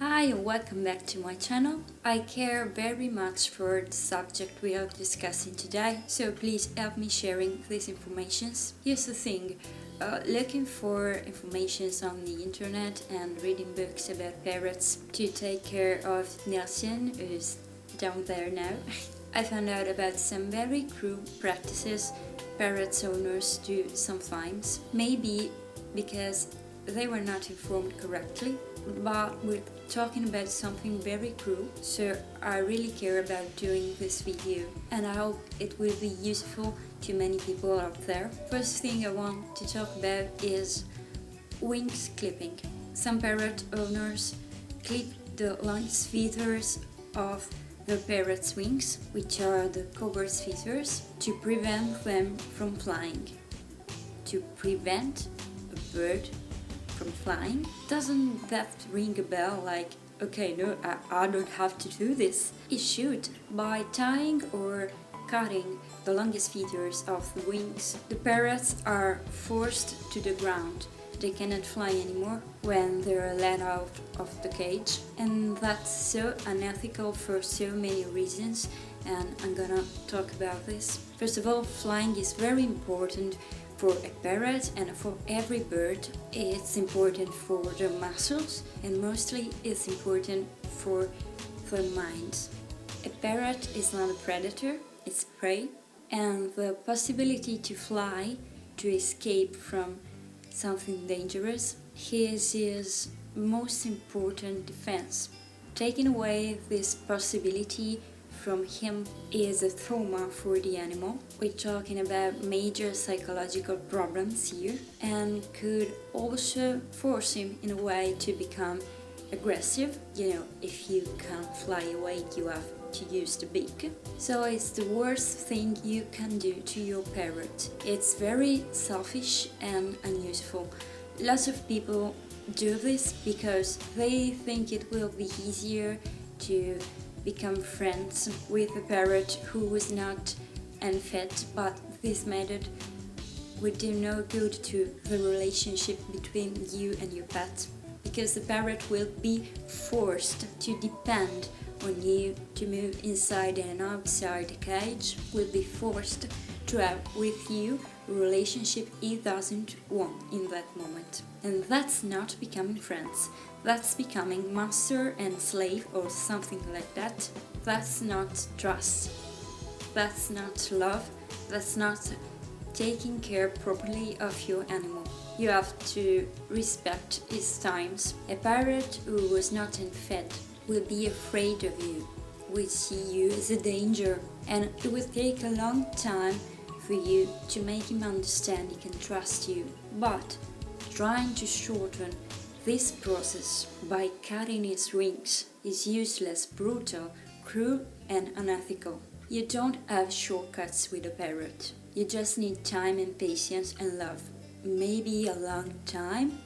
Hi and welcome back to my channel. I care very much for the subject we are discussing today, so please help me sharing these informations. Here's the thing, looking for informations on the internet and reading books about parrots to take care of Nelson, who's down there now. I found out about some very cruel practices parrots owners do sometimes, maybe because they were not informed correctly, but we're talking about something very cruel, so I really care about doing this video and I hope it will be useful to many people out there. First thing I want to talk about is wings clipping. Some parrot owners clip the longest feathers of the parrot's wings, which are the covert feathers, to prevent them from flying. To prevent a bird from flying? Doesn't that ring a bell like, okay, no, I don't have to do this? It should. By tying or cutting the longest feathers of the wings, the parrots are forced to the ground. They cannot fly anymore when they're let out of the cage, and that's so unethical for so many reasons, and I'm gonna talk about this. First of all, flying is very important for a parrot and for every bird. It's important for their muscles and mostly it's important for their minds. A parrot is not a predator, it's prey, and the possibility to fly, to escape from something dangerous, is his most important defense. Taking away this possibility from him is a trauma for the animal. We're talking about major psychological problems here and could also force him in a way to become aggressive. You know, if you can't fly away, you have to use the beak. So it's the worst thing you can do to your parrot. It's very selfish and unuseful. Lots of people do this because they think it will be easier to become friends with a parrot who is not unfed, but this method would do no good to the relationship between you and your pet, because the parrot will be forced to depend on you to move inside and outside the cage, will be forced to have with you a relationship he doesn't want in that moment. And that's not becoming friends. That's becoming master and slave or something like that. That's not trust. That's not love. That's not taking care properly of your animal. You have to respect his times. A parrot who was not fed will be afraid of you, will see you as a danger, and it will take a long time for you to make him understand he can trust you. But trying to shorten this process by cutting its wings is useless, brutal, cruel and unethical. You don't have shortcuts with a parrot. You just need time and patience and love. Maybe a long time,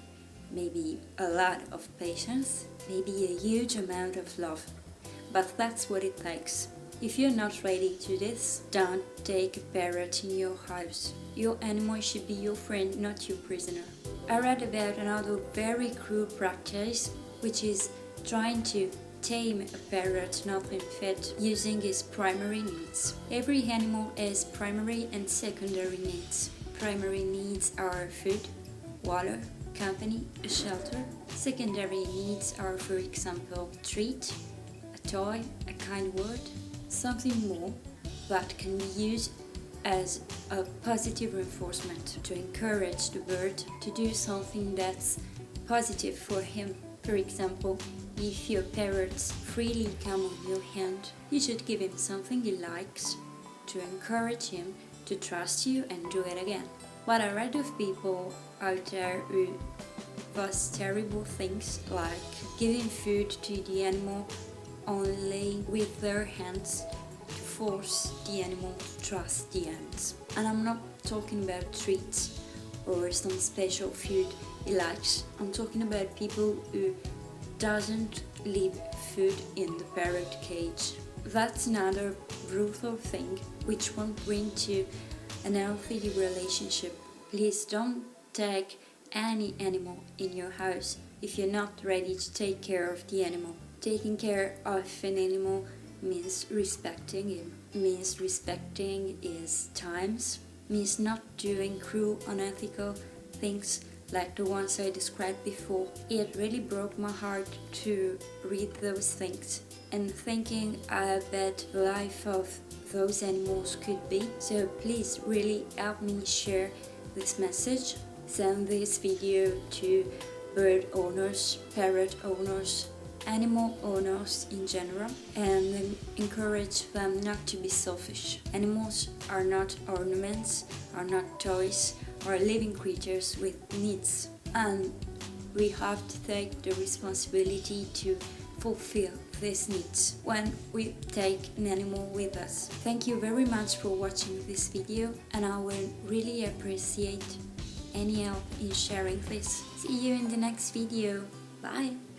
maybe a lot of patience, maybe a huge amount of love. But that's what it takes. If you're not ready to this, don't take a parrot in your house. Your animal should be your friend, not your prisoner. I read about another very cruel practice, which is trying to tame a parrot not been fed using his primary needs. Every animal has primary and secondary needs. Primary needs are food, water, company, a shelter. Secondary needs are, for example, treat, a toy, a kind word, something more that can be used as a positive reinforcement to encourage the bird to do something that's positive for him. For example, if your parrots freely come on your hand, you should give him something he likes to encourage him to trust you and do it again. What I read of people out there who does terrible things like giving food to the animal only with their hands to force the animal to trust the hands. And I'm not talking about treats or some special food he likes. I'm talking about people who doesn't leave food in the parrot cage. That's another brutal thing which won't bring to an healthy relationship. Please don't take any animal in your house if you're not ready to take care of the animal. Taking care of an animal means respecting him, means respecting his times, means not doing cruel, unethical things like the ones I described before. It really broke my heart to read those things and thinking how bad the life of those animals could be. So please really help me share this message. Send this video to bird owners, parrot owners, animal owners in general, and encourage them not to be selfish. Animals are not ornaments, are not toys, are living creatures with needs, and we have to take the responsibility to fulfill these needs when we take an animal with us. Thank you very much for watching this video, and I will really appreciate any help in sharing this. See you in the next video. Bye!